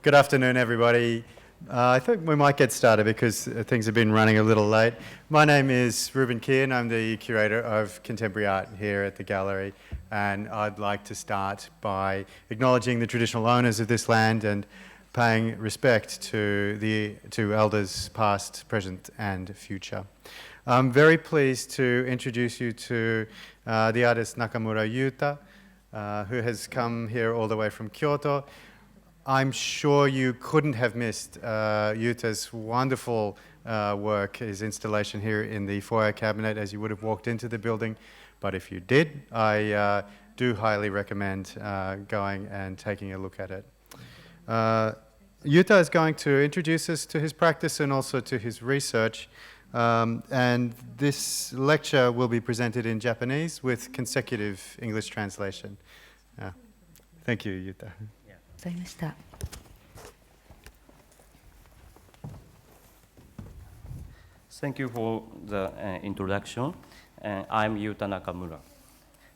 Good afternoon, everybody. I think we might get started because things have been running a little late. My name is Ruben Kean. I'm the curator of contemporary art here at the gallery, and I'd like to start by acknowledging the traditional owners of this land and paying respect to elders past, present, and future. I'm very pleased to introduce you to the artist Nakamura Yuta, who has come here all the way from Kyoto. I'm sure you couldn't have missed Yuta's wonderful work, his installation here in the foyer cabinet as you would have walked into the building. But if you did, I do highly recommend going and taking a look at it. Yuta is going to introduce us to his practice and also to his research. And this lecture will be presented in Japanese with consecutive English translation. Thank you, Yuta. Thank you for the introduction. I'm Yuta Nakamura.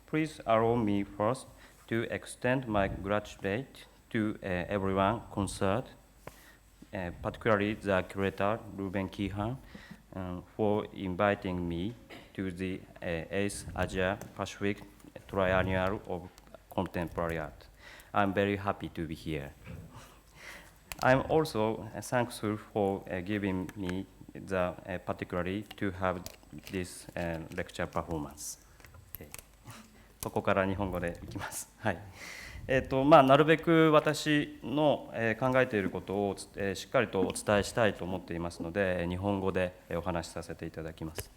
Please allow me first to extend my gratitude to everyone concerned, particularly the curator, Ruben Kean, for inviting me to the 8th Asia Pacific Triennial of Contemporary Art. I'm very happy to be here. I'm also thankful for giving me the particularly to have this lecture performance. ここから日本語でいきます。はい。なるべく私の考えていることをしっかりとお伝えしたいと思っていますので、日本語でお話しさせていただきます。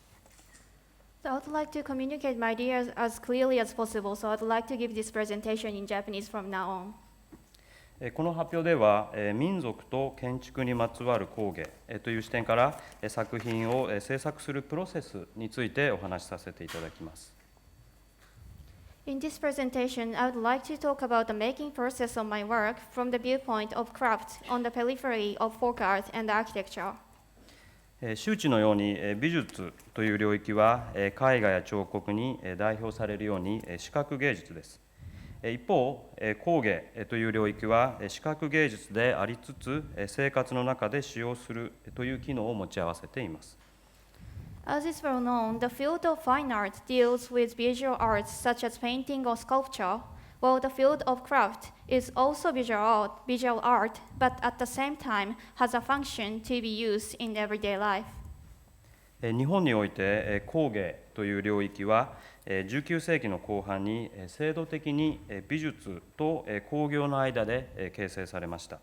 So I would like to communicate my ideas as clearly as possible, so I'd like to give this presentation in Japanese from now on. この発表では、民族と建築にまつわる工芸という視点から、作品を制作するプロセスについてお話しさせていただきます。In this presentation, I would like to talk about the making process of my work from the viewpoint of craft on the periphery of folk art and architecture. 周知のように美術という領域は絵画や彫刻に代表されるように視覚芸術です。一方、工芸という領域は視覚芸術でありつつ生活の中で使用するという機能を持ち合わせています。As is well known, the field of fine art deals with visual arts such as painting or sculpture, while the field of craft is also visual art, but at the same time has a function to be used in everyday life. 日本において工芸という領域は19世紀の後半に制度的に美術と工業の間で形成されました。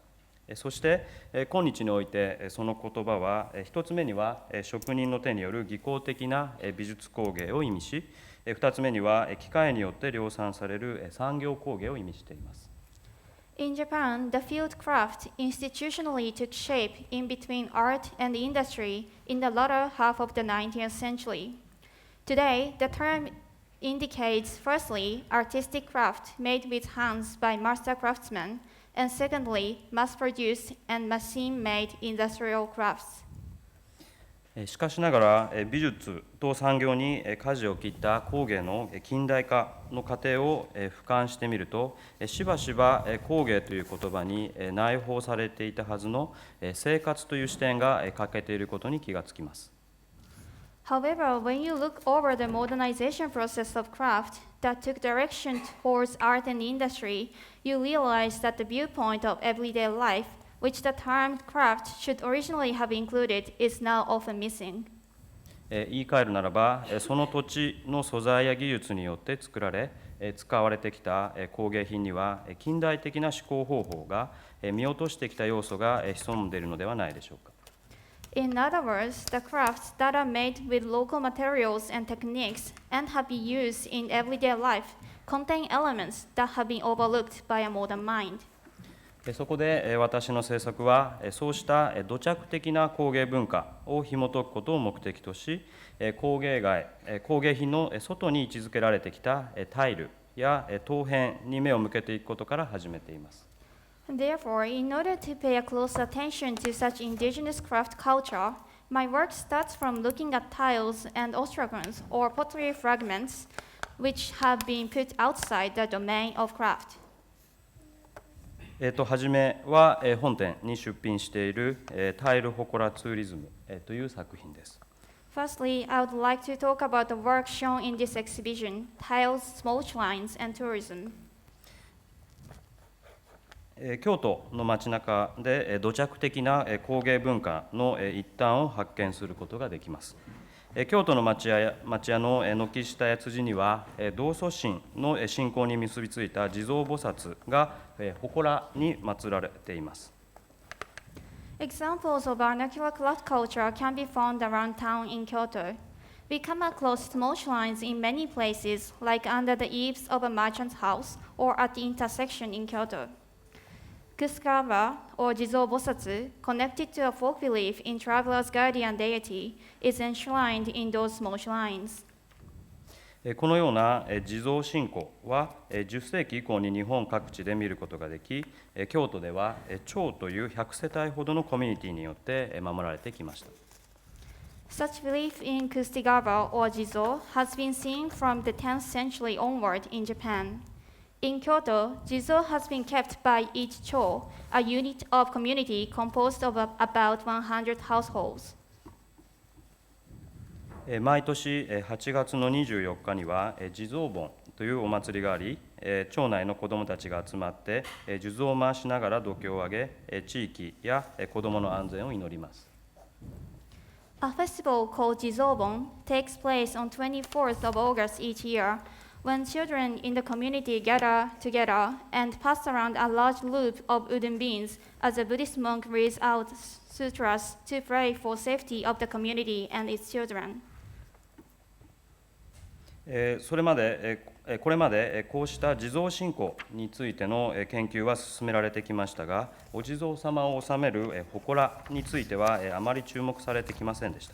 そして今日においてその言葉は一つ目には職人の手による技巧的な美術工芸を意味し、二つ目には機械によって量産される産業工芸を意味しています。In Japan, the field craft institutionally took shape in between art and industry in the latter half of the 19th century. Today, the term indicates firstly artistic craft made with hands by master craftsmen, and secondly mass-produced and machine-made industrial crafts. しかしながら美術と産業に舵を切った工芸の近代化の過程を俯瞰してみると、しばしば工芸という言葉に内包されていたはずの生活という視点が欠けていることに気がつきます。However, when you look over the modernization process of craft that took direction towards art and industry, you realize that the viewpoint of everyday life, which the term craft should originally have included, is now often missing. 言い換えるならば、その土地の素材や技術によって作られ、使われてきた工芸品には近代的な思考方法が見落としてきた要素が潜んでいるのではないでしょうか。In other words, the crafts that are made with local materials and techniques and have been used in everyday life contain elements that have been overlooked by a modern mind. そこで私の制作はそうした土着的な工芸文化を紐解くことを目的とし、工芸品の外に位置づけられてきたタイルや陶片に目を向けていくことから始めています。Therefore, in order to pay a close attention to such indigenous craft culture, my work starts from looking at tiles and ostracons or pottery fragments which have been put outside the domain of craft. はじめは、本店に出品している、タイル祠ツーリズム、という作品です。Firstly, I would like to talk about the work shown in this exhibition, Tiles, Small Shrines, and Tourism. 京都の街中で土着的な工芸文化の一端を発見することができます。京都の町屋の軒下や辻には道祖神の信仰に結びついた地蔵菩薩が祠に祀られています。Examples of vernacular cloth culture can be found around town in Kyoto. We come across small shrines in many places, like under the eaves of a merchant's house or at the intersection in Kyoto. Kusukaba, or Jizo Bosatsu, connected to a folk belief in traveler's guardian deity, is enshrined in those small shrines. このような地蔵信仰は10世紀以降に日本各地で見ることができ、京都では町という100世帯ほどのコミュニティによって守られてきました。Such belief in Kustigaba or Jizo has been seen from the 10th century onward in Japan. In Kyoto, Jizo has been kept by each cho, a unit of community composed of about 100 households. 毎年8月の24日には地蔵盆というお祭りがあり、町内の子どもたちが集まって数珠を回しながら度胸を上げ、地域や子どもの安全を祈ります。A festival called Jizobon takes place on 24th of August each year, when children in the community gather together and pass around a large loop of wooden beans as a Buddhist monk reads out sutras to pray for safety of the community and its children. これまでこうした地蔵信仰についての研究は進められてきましたが、お地蔵様を治める祠についてはあまり注目されてきませんでした。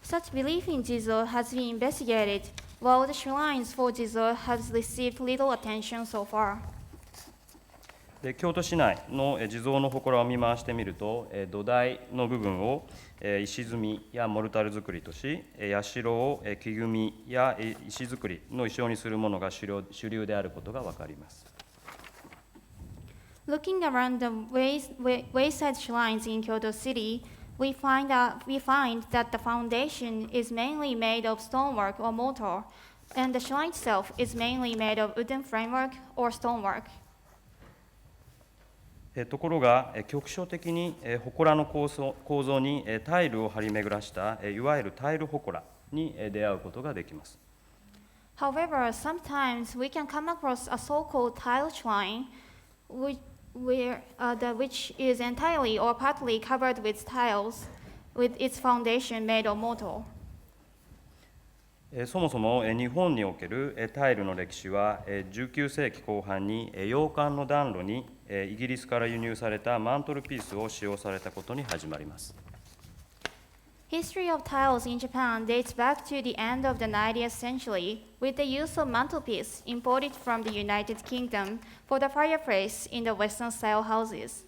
Such belief in Jizo has been investigated, while the shrines for Jizo has received little attention so far. 京都市内の地蔵の祠を見回してみると、土台の部分を石積みやモルタル作りとし、社を木組みや石造りの意匠にするものが主流であることが分かります。Looking around the wayside shrines in Kyoto City, we find that the foundation is mainly made of stonework or mortar, and the shrine itself is mainly made of wooden framework or stonework. ところが、局所的に祠の構造にタイルを張り巡らしたいわゆるタイル祠に出会うことができます。However, sometimes we can come across a so-called tile shrine, which is entirely or partly covered with tiles, with its foundation made of mortar. そもそも日本におけるタイルの歴史は19世紀後半に洋館の暖炉にイギリスから輸入されたマントルピースを使用されたことに始まります。History of tiles in Japan dates back to the end of the 19th century with the use of mantelpiece imported from the United Kingdom for the fireplace in the Western-style houses.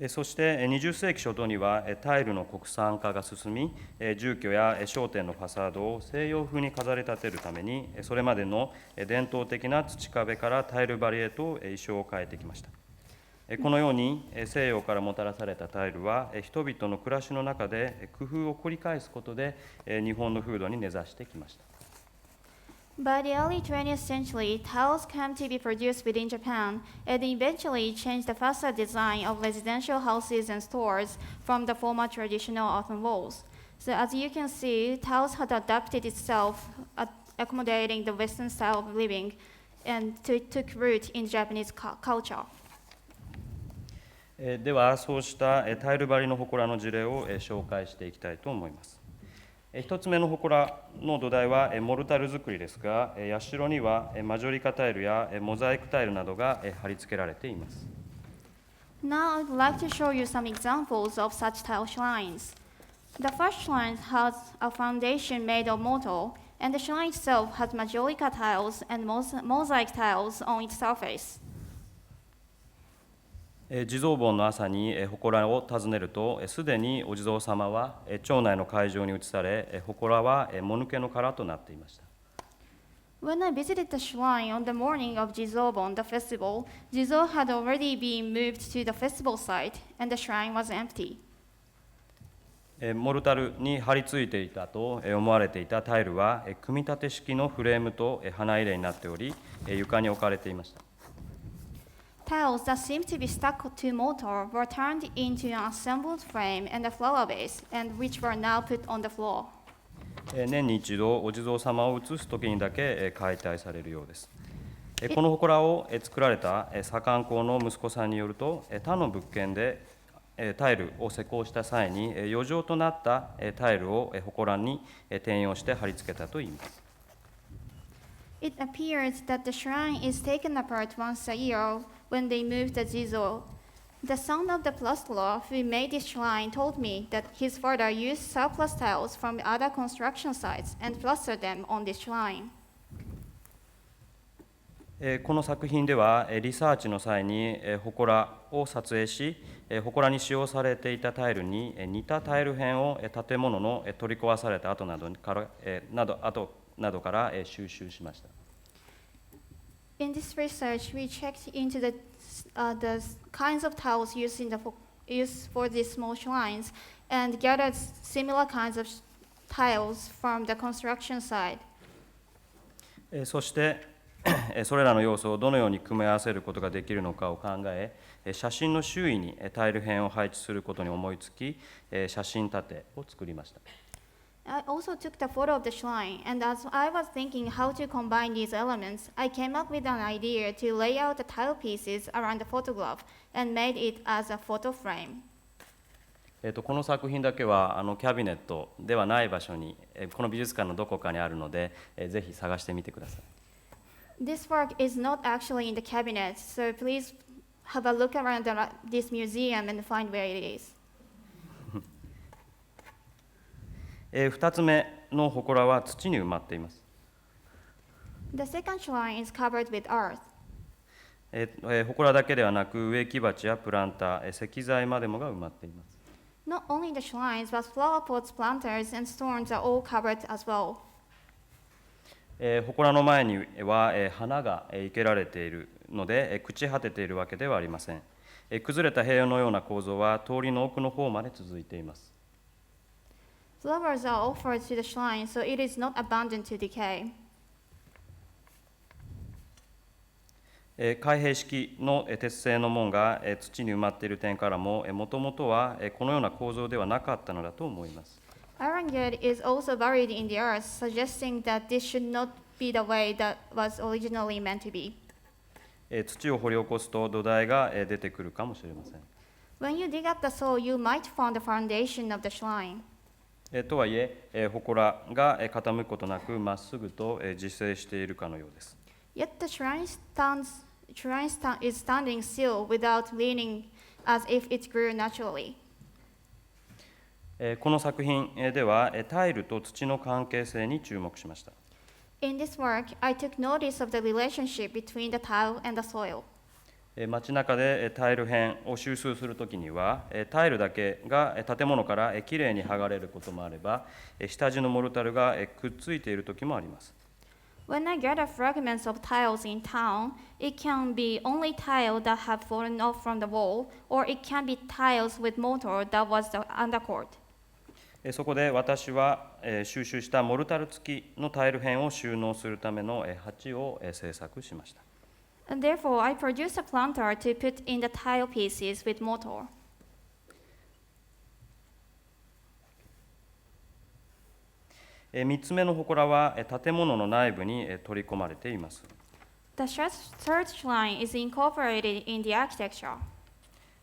そして20世紀初頭にはタイルの国産化が進み、住居や商店のファサードを西洋風に飾り立てるために、それまでの伝統的な土壁からタイル張りへと意匠を変えてきました。このように西洋からもたらされたタイルは人々の暮らしの中で工夫を繰り返すことで日本の風土に根ざしてきました。By the early 20th century, tiles came to be produced within Japan and eventually changed the facade design of residential houses and stores from the former traditional earthen walls. So as you can see, tiles had adapted itself, accommodating the Western style of living, and took root in Japanese culture. では、そうしたタイル張りの祠の事例を紹介していきたいと思います。1つ目の祠の土台はモルタル作りですが、社にはマジョリカタイルやモザイクタイルなどが貼り付けられています。Now I'd like to show you some examples of such tile shrines. The first shrine has a foundation made of mortar, and the shrine itself has majolica tiles and mosaic tiles on its surface. 地蔵盆の朝に祠を訪ねると、すでにお地蔵様は町内の会場に移され、祠はもぬけの殻となっていました。When I visited the shrine on the morning of Jizobon, the festival, Jizo had already been moved to the festival site, and the shrine was empty. モルタルに貼り付いていたと思われていたタイルは組み立て式のフレームと花入れになっており、床に置かれていました。Tiles that seemed to be stuck to mortar were turned into an assembled frame and a flower vase, and which were now put on the floor. 年に一度お地蔵様を写す時にだけ解体されるようです。この祠を作られた左官工の息子さんによると、他の物件でタイルを施工した際に余剰となったタイルを祠に転用して貼り付けたといいます。It appears that the shrine is taken apart once a year when they move the Jizo. The son of the plasterer who made this shrine told me that his father used surplus tiles from other construction sites and plastered them on this shrine. この作品ではリサーチの際に祠を撮影し、祠に使用されていたタイルに似たタイル片を建物の取り壊された跡などから収集しました。In this research, we checked into the kinds of tiles used for these small shrines and gathered similar kinds of tiles from the construction site. そしてそれらの要素をどのように組み合わせることができるのかを考え、写真の周囲にタイル片を配置することに思いつき、写真立てを作りました。I also took the photo of the shrine, and as I was thinking how to combine these elements, I came up with an idea to lay out the tile pieces around the photograph and made it as a photo frame. この作品だけはキャビネットではない場所に、この美術館のどこかにあるので、ぜひ探してみてください。This work is not actually in the cabinet, so please have a look around this museum and find where it is. 2つ目の祠は土に埋まっています。The second shrine is covered with earth. 祠だけではなく植木鉢やプランター、石材までもが埋まっています。Not only the shrines, but flower pots, planters, and stones are all covered as well. 祠の前には花が生けられているので朽ち果てているわけではありません。崩れた塀のような構造は通りの奥の方まで続いています。Flowers are offered to the shrine, so it is not abandoned to decay. 開閉式の鉄製の門が土に埋まっている点からも、もともとはこのような構造ではなかったのだと思います。Iron gate is also buried in the earth, suggesting that this should not be the way that was originally meant to be. 土を掘り起こすと土台が出てくるかもしれません。When you dig up the soil, you might find the foundation of the shrine. とはいえ、祠が傾くことなくまっすぐと自生しているかのようです。Yet the shrine is standing still without leaning, as if it grew naturally. この作品ではタイルと土の関係性に注目しました。In this work, I took notice of the relationship between the tile and the soil. 街中でタイル片を収集するときには、タイルだけが建物からきれいに剥がれることもあれば、下地のモルタルがくっついているときもあります。When I gather fragments of tiles in town, it can be only tile that have fallen off from the wall, or it can be tiles with mortar that was the undercourt. そこで私は収集したモルタル付きのタイル片を収納するための鉢を製作しました。And therefore, I produced a planter to put in the tile pieces with mortar. 3つ目の祠は建物の内部に取り込まれています。The third shrine is incorporated in the architecture.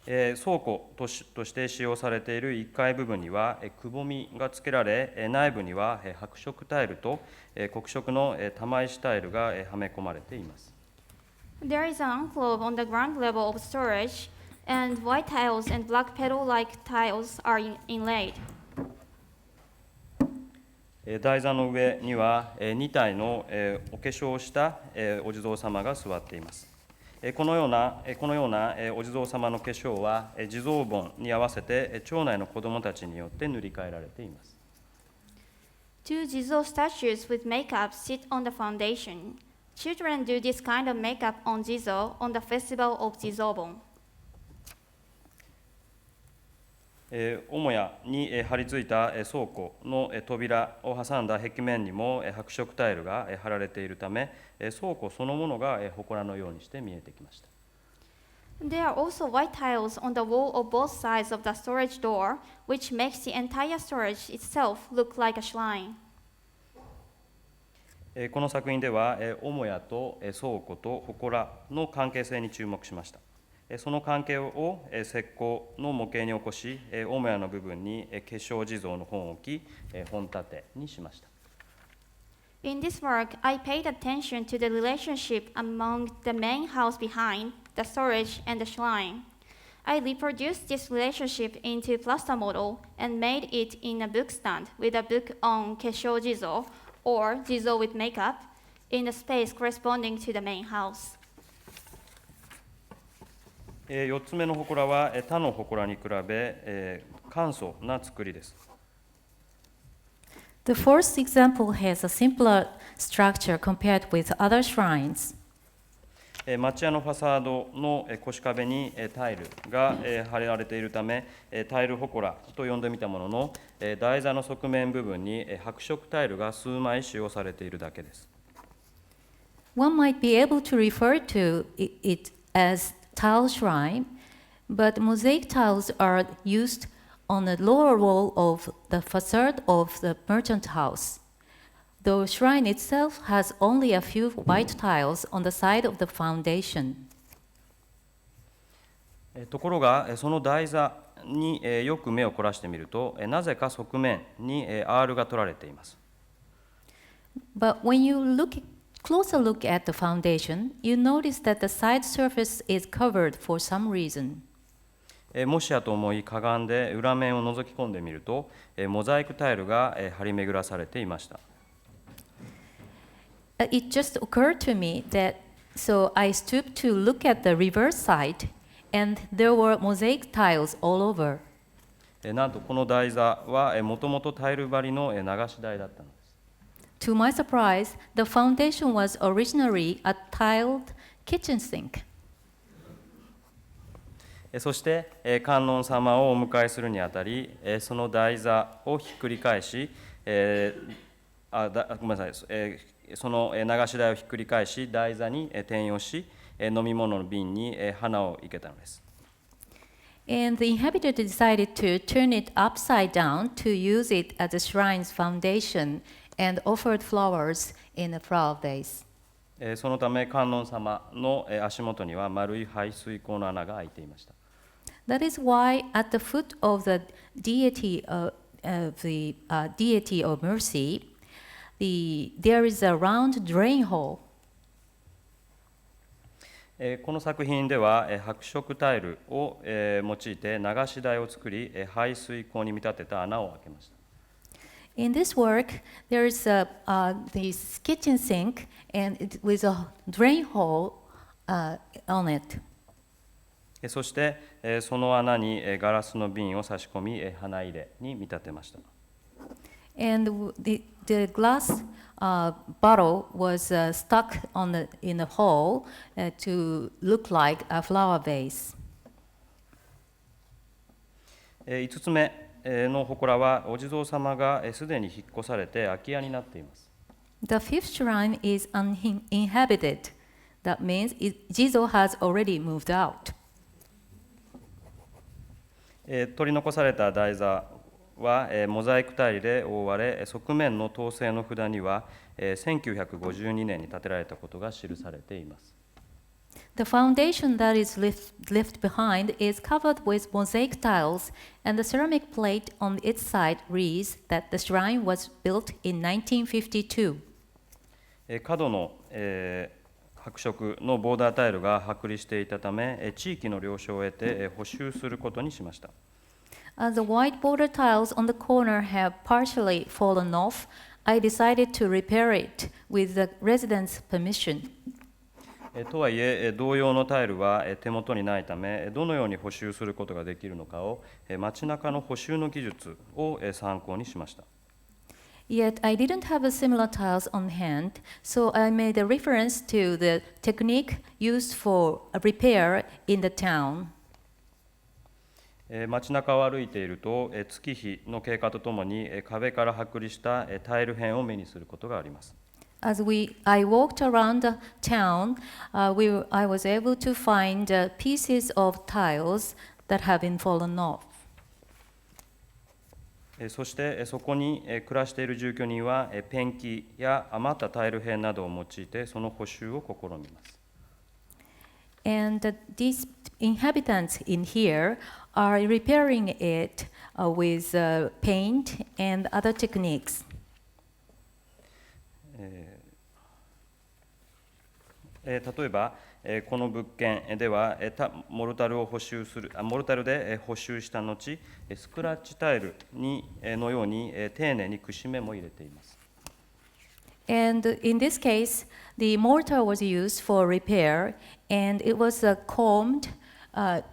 倉庫として使用されている1階部分にはくぼみがつけられ、内部には白色タイルと黒色の玉石タイルがはめ込まれています。There is an enclave on the ground level of storage, and white tiles and black petal-like tiles are inlaid. 台座の上には2体のお化粧をしたお地蔵様が座っています。このようなお地蔵様の化粧は地蔵盆に合わせて町内の子どもたちによって塗り替えられています。Two Jizo statues with makeup sit on the foundation. Children do this kind of makeup on Jizo on the festival of Jizobon. 母屋に張り付いた倉庫の扉を挟んだ壁面にも白色タイルが貼られているため、倉庫そのものが祠のようにして見えてきました。There are also white tiles on the wall of both sides of the storage door, which makes the entire storage itself look like a shrine. この作品では、母屋と倉庫と祠の関係性に注目しました。その関係を石膏の模型に起こし、母屋の部分に化粧地蔵の本を置き、本立てにしました。In this work, I paid attention to the relationship among the main house behind, the storage, and the shrine. I reproduced this relationship into plaster model and made it in a book stand with a book on Keshou Jizo, or Jizo with makeup, in the space corresponding to the main house. 4つ目の祠は他の祠に比べ簡素な作りです。The fourth example has a simpler structure compared with other shrines. 町屋のファサードの腰壁にタイルが貼られているため、タイル祠と呼んでみたものの、台座の側面部分に白色タイルが数枚使用されているだけです。One might be able to refer to it as tile shrine, but mosaic tiles are used on the lower wall of the facade of the merchant house. The shrine itself has only a few white tiles on the side of the foundation. ところが、その台座によく目を凝らしてみると、なぜか側面に R が取られています。But when you closer look at the foundation, you notice that the side surface is covered for some reason. もしやと思いかがんで裏面を覗き込んでみると、モザイクタイルが張り巡らされていました。It just occurred to me that, so I stooped to look at the reverse side, and there were mosaic tiles all over. なんとこの台座はもともとタイル張りの流し台だったのです。To my surprise, the foundation was originally a tiled kitchen sink. そして観音様をお迎えするにあたり、その台座をひっくり返し、ごめんなさい、その流し台をひっくり返し、台座に転用し、飲み物の瓶に花を生けたのです。And the inhabitor decided to turn it upside down to use it as a shrine's foundation and offered flowers in a flower vase. そのため観音様の足元には丸い排水口の穴が開いていました。That is why at the foot of the deity deity of mercy, there is a round drain hole. この作品では白色タイルを用いて流し台を作り、排水口に見立てた穴を開けました。In this work, there is this kitchen sink and with a drain hole on it. そしてその穴にガラスの瓶を差し込み、花入れに見立てました。And the glass bottle was stuck in the hole to look like a flower vase. 5つ目の祠はお地蔵様がすでに引っ越されて空き家になっています。The fifth shrine is uninhabited. That means Jizo has already moved out. 取り残された台座はモザイクタイルで覆われ、側面の統制の札には1952年に建てられたことが記されています。The foundation that is left behind is covered with mosaic tiles, and the ceramic plate on its side reads that the shrine was built in 1952. 角の白色のボーダータイルが剥離していたため、地域の了承を得て補修することにしました。As the white border tiles on the corner have partially fallen off, I decided to repair it with the residents' permission. とはいえ、同様のタイルは手元にないため、どのように補修することができるのかを街中の補修の技術を参考にしました。Yet I didn't have a similar tiles on hand, so I made a reference to the technique used for a repair in the town. 街中を歩いていると、月日の経過とともに壁から剥離したタイル片を目にすることがあります。As I walked around the town, I was able to find pieces of tiles that have been fallen off. そしてそこに暮らしている住居人はペンキや余ったタイル片などを用いてその補修を試みます。And these inhabitants in here are repairing it with paint and other techniques. 例えば、この物件ではモルタルで補修した後、スクラッチタイルのように丁寧にくし目も入れています。And in this case, the mortar was used for repair, and it was combed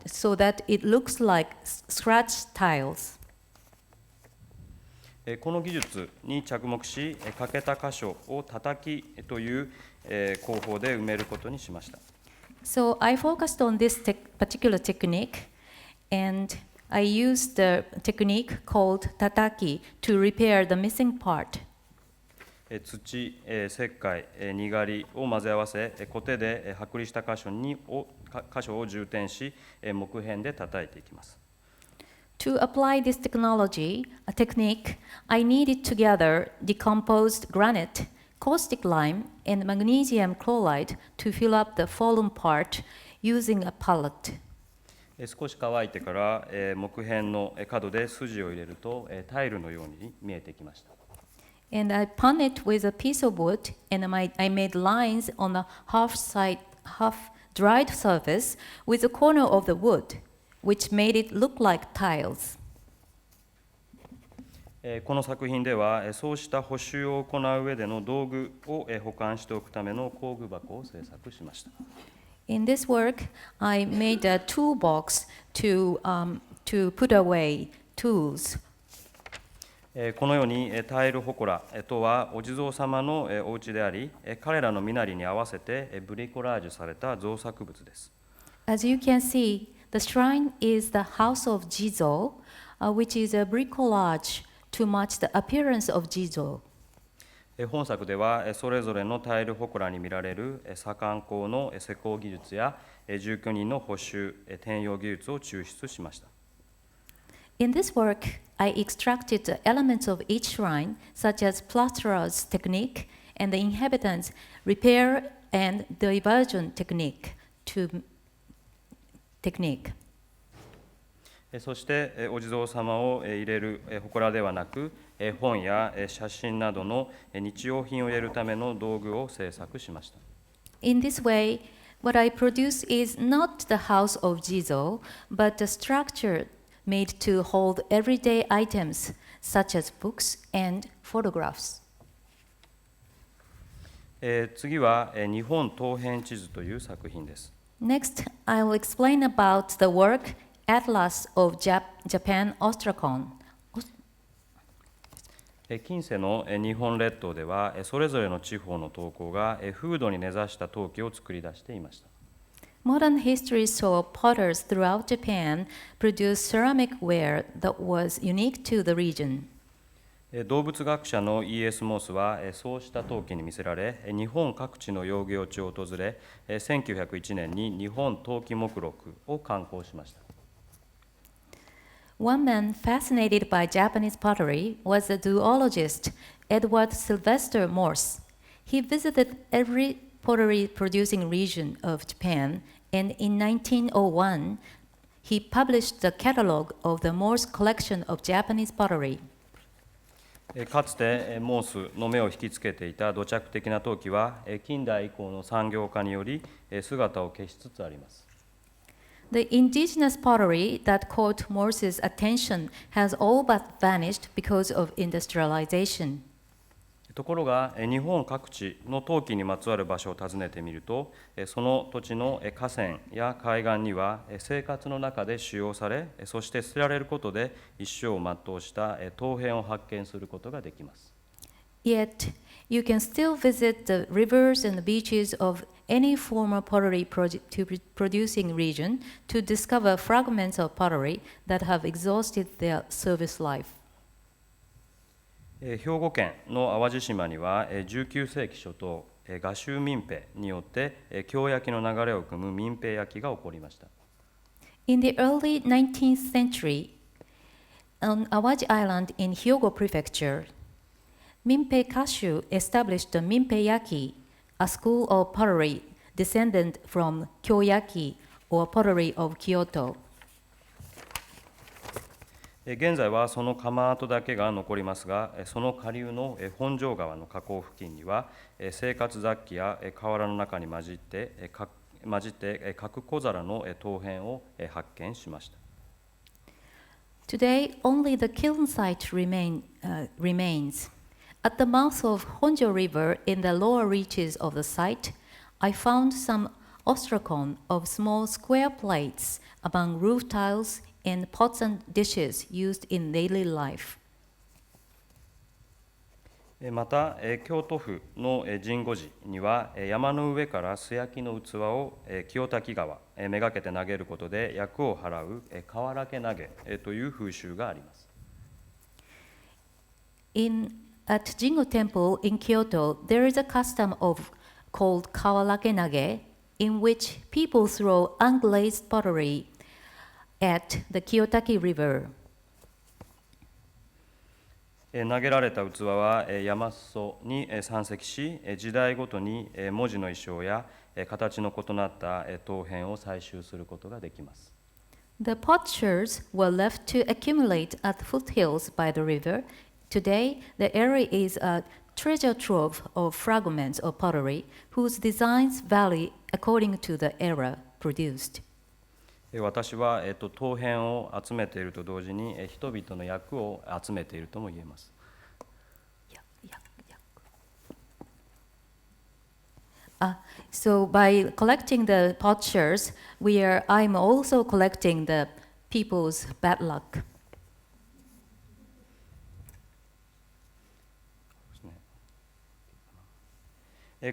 so that it looks like scratch tiles. この技術に着目し、欠けた箇所を叩きという工法で埋めることにしました。So I focused on this particular technique, and I used the technique called tataki to repair the missing part. 土、石灰、にがりを混ぜ合わせ、コテで剥離した箇所を充填し、木片で叩いていきます。To apply this technique, I kneaded together decomposed granite, caustic lime, and magnesium chloride to fill up the fallen part using a palette. 少し乾いてから、木片の角で筋を入れると、タイルのように見えてきました。And I spun it with a piece of wood, and I made lines on the half-dried surface with the corner of the wood, which made it look like tiles. この作品では、そうした補修を行う上での道具を保管しておくための工具箱を製作しました。In this work, I made a toolbox to put away tools. このようにタイル祠とはお地蔵様のお家であり、彼らの身なりに合わせてブリコラージュされた造作物です。As you can see, the shrine is the house of Jizo, which is a bricolage to match the appearance of Jizo. 本作ではそれぞれのタイル祠に見られる左官工の施工技術や住居人の補修、転用技術を抽出しました。In this work, I extracted the elements of each shrine, such as plasterer's technique and the inhabitants' repair and diversion technique. そしてお地蔵様を入れる祠ではなく、本や写真などの日用品を入れるための道具を製作しました。In this way, what I produce is not the house of Jizo, but a structure made to hold everyday items such as books and photographs. 次は日本東辺地図という作品です。Next, I will explain about the work Atlas of Japan Ostrakon. 近世の日本列島ではそれぞれの地方の陶工が風土に根ざした陶器を作り出していました。Modern history saw potters throughout Japan produce ceramic ware that was unique to the region. 動物学者の E.S. モースはそうした陶器に魅せられ、日本各地の養業地を訪れ、1901年に日本陶器目録を刊行しました。One man fascinated by Japanese pottery was the zoologist Edward Sylvester Morse. He visited every pottery-producing region of Japan, and in 1901, he published the catalog of the Morse collection of Japanese pottery. かつてモースの目を引きつけていた土着的な陶器は近代以降の産業化により姿を消しつつあります。The indigenous pottery that caught Morse's attention has all but vanished because of industrialization. ところが日本各地の陶器にまつわる場所を訪ねてみると、その土地の河川や海岸には生活の中で使用され、そして捨てられることで一生を全うした陶片を発見することができます。Yet, you can still visit the rivers and the beaches of any former pottery producing region to discover fragments of pottery that have exhausted their service life. 兵庫県の淡路島には19世紀初頭、賀州民兵によって京焼きの流れを組む民兵焼きが起こりました。In the early 19th century, on Awaji Island in Hyogo Prefecture, Minpei Kashu established the Minpei Yaki, a school of pottery descended from Kyoyaki or pottery of Kyoto. 現在はその窯跡だけが残りますが、その下流の本庄川の河口付近には生活雑器や瓦の中に混じって角小皿の陶片を発見しました。Today, only the kiln site remains. At the mouth of Honjo River in the lower reaches of the site, I found some ostrakon of small square plates among roof tiles and pots and dishes used in daily life. また、京都府の神護寺には山の上から素焼きの器を清滝川めがけて投げることで厄を払う瓦家投げという風習があります。At Jingo Temple in Kyoto, there is a custom called kawarake nage, in which people throw unglazed pottery at the Kiyotaki River. 投げられた器は山裾に山積し、時代ごとに文字の意匠や形の異なった陶片を採集することができます。The potsherds were left to accumulate at the foothills by the river. Today, the area is a treasure trove of fragments of pottery whose designs vary according to the era produced. 私は、陶片を集めていると同時に人々の役を集めているとも言えます。So by collecting the potsherds, I'm also collecting the people's bad luck.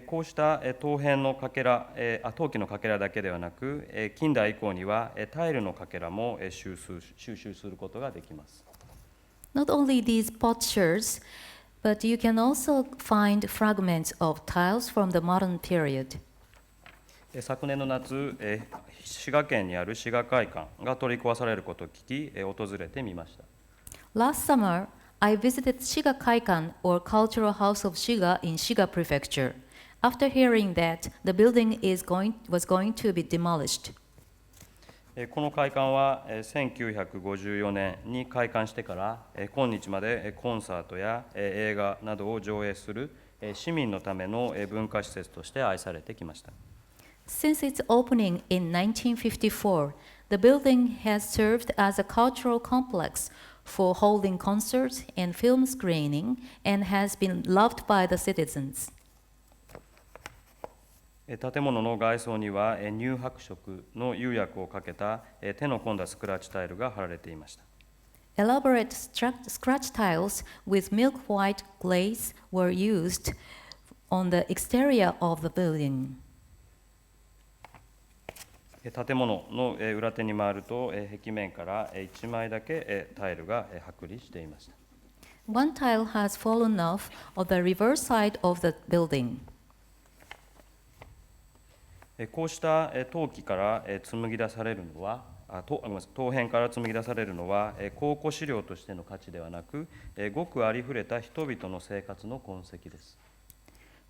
こうした陶片のかけら、陶器のかけらだけではなく、近代以降にはタイルのかけらも収集することができます。Not only these potsherds, but you can also find fragments of tiles from the modern period. 昨年の夏、滋賀県にある滋賀会館が取り壊されることを聞き、訪れてみました。Last summer, I visited Shiga Kaikan, or Cultural House of Shiga in Shiga Prefecture, after hearing that the building was going to be demolished. この会館は1954年に開館してから今日までコンサートや映画などを上映する市民のための文化施設として愛されてきました。Since its opening in 1954, the building has served as a cultural complex for holding concerts and film screening and has been loved by the citizens. 建物の外装には乳白色の釉薬をかけた手の込んだスクラッチタイルが貼られていました。Elaborate scratch tiles with milk white glaze were used on the exterior of the building. 建物の裏手に回ると壁面から1枚だけタイルが剥離していました。One tile has fallen off on the reverse side of the building. こうした陶器から紡ぎ出されるのは、陶片から紡ぎ出されるのは考古資料としての価値ではなく、ごくありふれた人々の生活の痕跡です。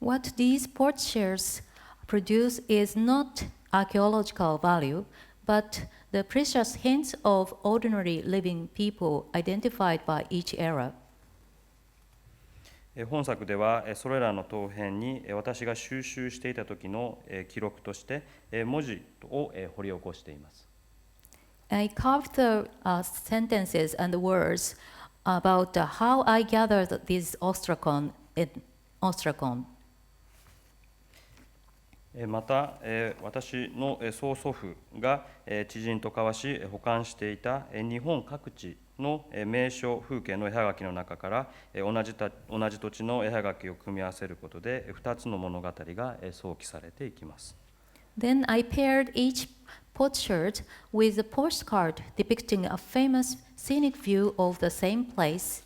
What these potsherds produce is not archaeological value, but the precious hints of ordinary living people identified by each era. 本作ではそれらの陶片に私が収集していた時の記録として文字を掘り起こしています。I carved the sentences and words about how I gathered these ostrakon. また、私の曽祖父が知人と交わし保管していた日本各地の名所風景の絵はがきの中から同じ土地の絵はがきを組み合わせることで2つの物語が想起されていきます。Then I paired each potsherd with a postcard depicting a famous scenic view of the same place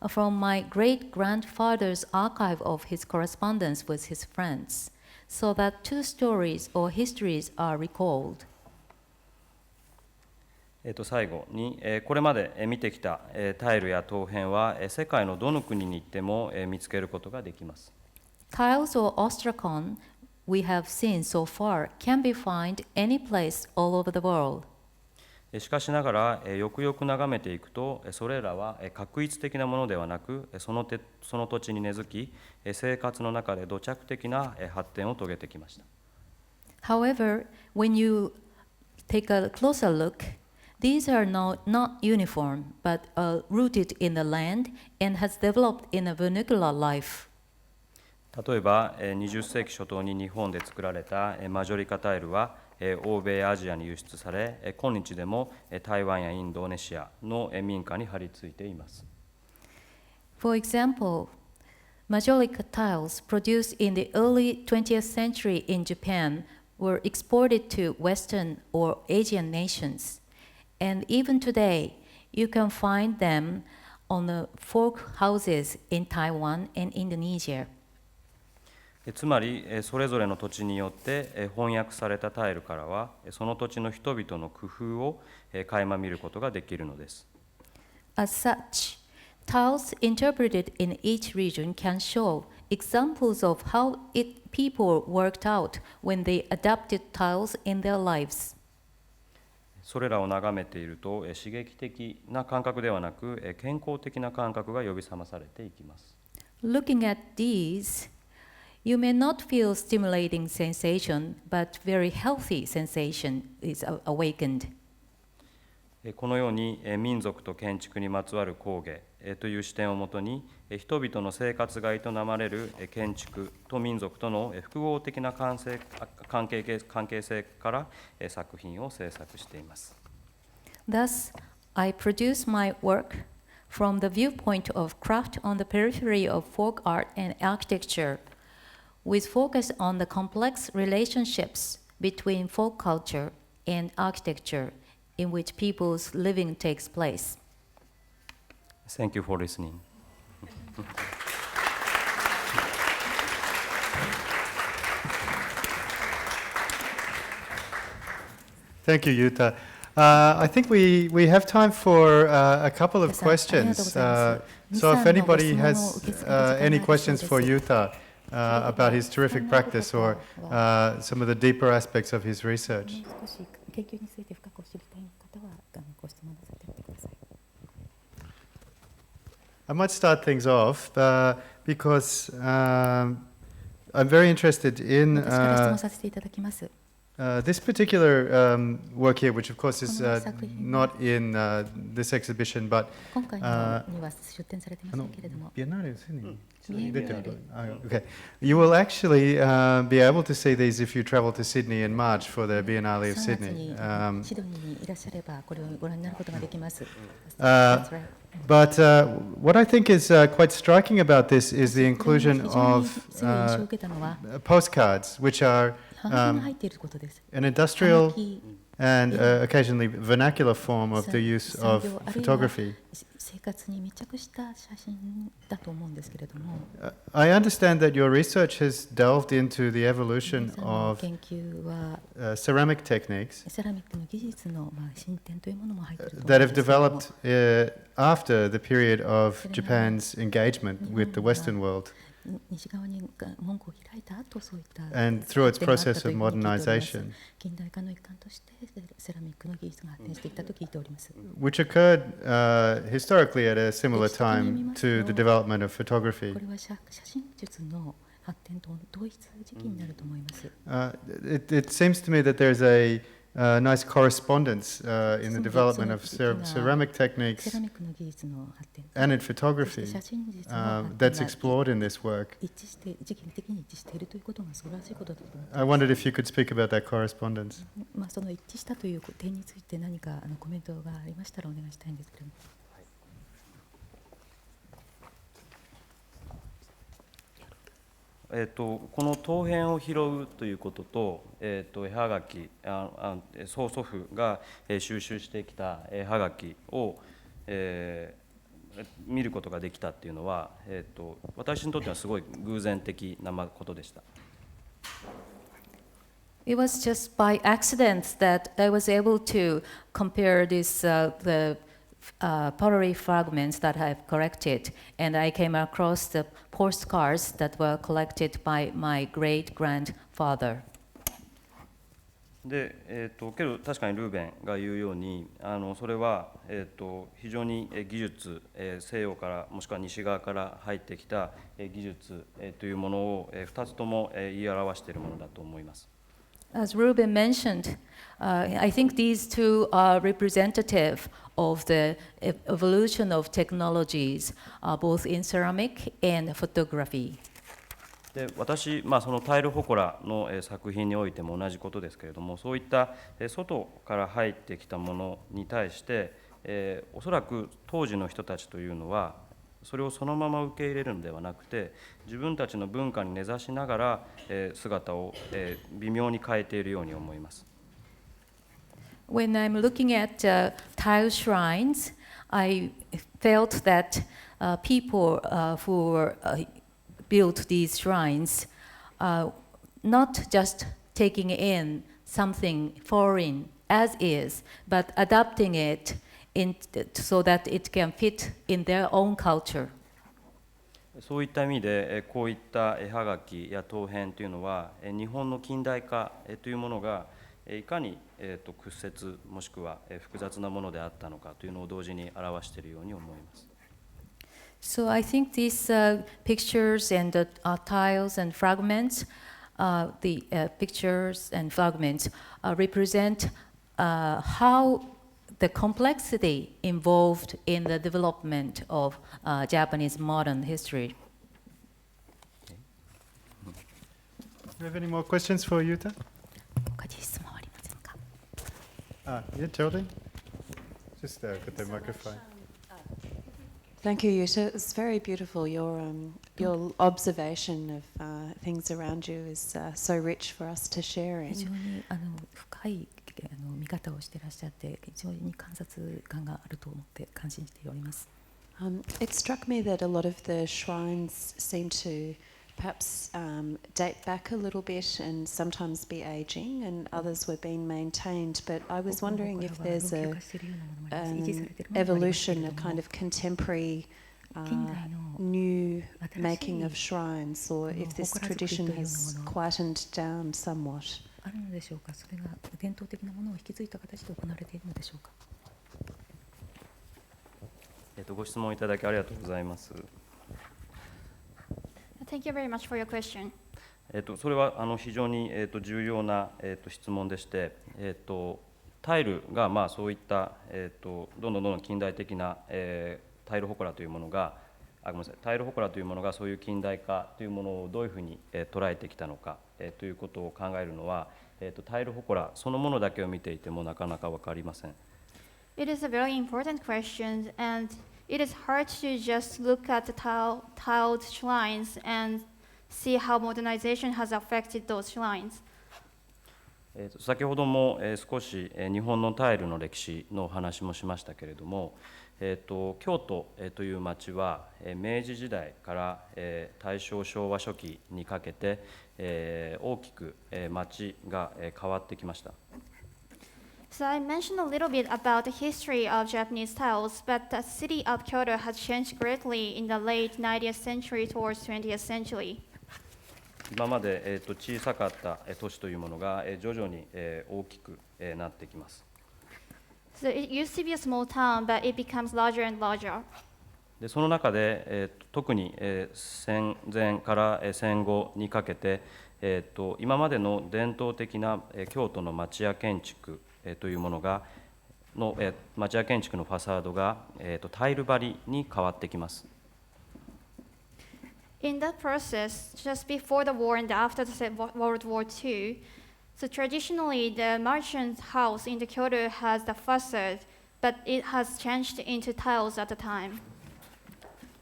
from my great-grandfather's archive of his correspondence with his friends, so that two stories or histories are recalled. 最後に、これまで見てきたタイルや陶片は世界のどの国に行っても見つけることができます。Tiles or ostrakon we have seen so far can be found any place all over the world. しかしながらよくよく眺めていくとそれらは画一的なものではなくその土地に根付き生活の中で土着的な発展を遂げてきました。 However, when you take a closer look, these are not uniform, but rooted in the land and has developed in a vernacular life. 例えば20世紀初頭に日本で作られたマジョリカタイルは欧米やアジアに輸出され今日でも台湾やインドネシアの民家に貼り付いています。 For example, majolica tiles produced in the early 20th century in Japan were exported to Western or Asian nations. And even today, you can find them on the folk houses in Taiwan and Indonesia. つまりそれぞれの土地によって翻訳されたタイルからはその土地の人々の工夫を垣間見ることができるのです。 As such, tiles interpreted in each region can show examples of how people worked out when they adapted tiles in their lives. それらを眺めていると刺激的な感覚ではなく健康的な感覚が呼び覚まされていきます。 Looking at these, you may not feel stimulating sensation, but very healthy sensation is awakened. このように民族と建築にまつわる工芸という視点をもとに人々の生活が営まれる建築と民族との複合的な関係性から作品を制作しています。 Thus, I produce my work from the viewpoint of craft on the periphery of folk art and architecture, with focus on the complex relationships between folk culture and architecture in which people's living takes place. Thank you for listening. Thank you, Yuta. I think we have time for a couple of questions. So if anybody has any questions for Yuta about his terrific practice or some of the deeper aspects of his research. I might start things off because I'm very interested in this particular work here, which of course is not in this exhibition, but okay. You will actually be able to see these if you travel to Sydney in March for the Biennale of Sydney. But what I think is quite striking about this is the inclusion of postcards, which are an industrial and occasionally vernacular form of the use of photography. I understand that your research has delved into the evolution of ceramic techniques that have developed after the period of Japan's engagement with the Western world and through its process of modernization, which occurred historically at a similar time to the development of photography. It seems to me that there's a nice correspondence in the development of ceramic techniques and in photography that's explored in this work. I wondered if you could speak about that correspondence. この陶片を拾うということと、絵はがき、曽祖父が収集してきた絵はがきを、見ることができたっていうのは、私にとってはすごい偶然的なことでした。It was just by accident that I was able to compare the pottery fragments that I've collected, and I came across the postcards that were collected by my great-grandfather. でけど確かにルーベンが言うようにそれは、非常に技術、西洋からもしくは西側から入ってきた技術、というものを、2つとも、言い表しているものだと思います。As Ruben mentioned, I think these two are representative of the evolution of technologies, both in ceramic and photography. で私、そのタイルホコラの作品においても同じことですけれども、そういった外から入ってきたものに対して、おそらく当時の人たちというのはそれをそのまま受け入れるのではなくて、自分たちの文化に根ざしながら姿を微妙に変えているように思います。When I'm looking at tile shrines, I felt that people who built these shrines, not just taking in something foreign as is, but adapting it so that it can fit in their own culture. そういった意味でこういった絵はがきや陶片というのは日本の近代化というものがいかに屈折もしくは複雑なものであったのかというのを同時に表しているように思います。So I think these pictures and the tiles and fragments, the pictures and fragments represent how the complexity involved in the development of Japanese modern history. Do you have any more questions for Yuta? 他に質問ありませんか? Yeah, Geraldine? Just got the microphone. Thank you, Yuta. It's very beautiful. Your observation of things around you is so rich for us to share 非 in. 常に深い見方をしていらっしゃって非常に観察感があると思って感心しております。It struck me that a lot of the shrines seem to perhaps date back a little bit and sometimes be aging, and others were being maintained. But I was wondering if there's an evolution, a kind of contemporary new making of shrines, or if this tradition has quietened down somewhat. あるのでしょうか。それが伝統的なものを引き継いだ形で行われているのでしょうか。ご質問いただきありがとうございます。Thank you very much for your question. それは非常に重要な質問でして、タイルがそういったどんどん近代的なタイルホコラというものがごめんなさい、タイルホコラというものがそういう近代化というものをどういうふうに捉えてきたのかということを考えるのはタイルホコラそのものだけを見ていてもなかなか分かりません。It is a very important question, and it is hard to just look at the tiled shrines and see how modernization has affected those shrines. 先ほども少し日本のタイルの歴史のお話もしましたけれども、京都という町は明治時代から大正昭和初期にかけて大きく町が変わってきました。So I mentioned a little bit about the history of Japanese tiles, but the city of Kyoto has changed greatly in the late 19th century towards 20th century. 今まで小さかった都市というものが徐々に大きくなってきます。So it used to be a small town, but it becomes larger and larger. でその中で特に戦前から戦後にかけて今までの伝統的な京都の町屋建築というものが町屋建築のファサードがタイル張りに変わってきます。In that process, just before the war and after the World War II, so traditionally the merchant house in the Kyoto has the facade, but it has changed into tiles at the time.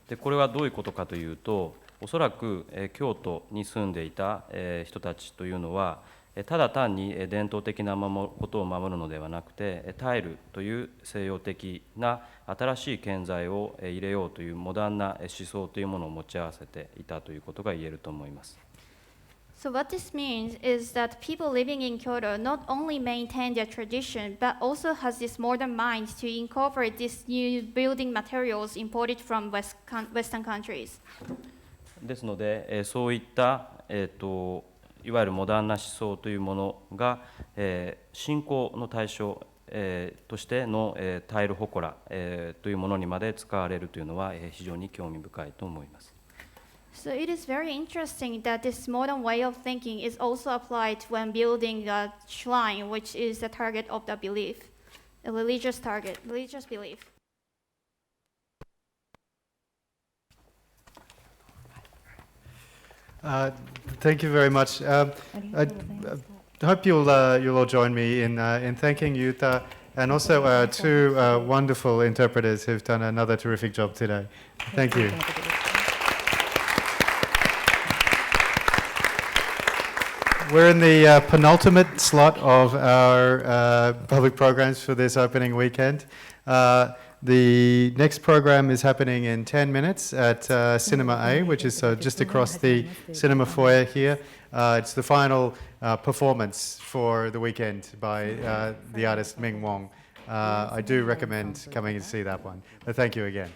でこれはどういうことかというと、おそらく、京都に住んでいた、人たちというのは、ただ単に伝統的なことを守るのではなくて、タイルという西洋的な新しい建材を入れようというモダンな思想というものを持ち合わせていたということが言えると思います。So what this means is that people living in Kyoto not only maintain their tradition, but also has this modern mind to incorporate these new building materials imported from Western countries. ですので、そういった、いわゆるモダンな思想というものが、信仰の対象、としての、タイル祠、というものにまで使われるというのは、非常に興味深いと思います。So it is very interesting that this modern way of thinking is also applied when building a shrine, which is the target of the belief, a religious target, religious belief. Thank you very much. I hope you'll all join me in thanking Yuta and also our two wonderful interpreters who've done another terrific job today. Thank you. We're in the penultimate slot of our public programs for this opening weekend. The next program is happening in 10 minutes at Cinema A, which is just across the cinema foyer here. It's the final performance for the weekend by the artist Ming Wong. I do recommend coming and see that one. But thank you again.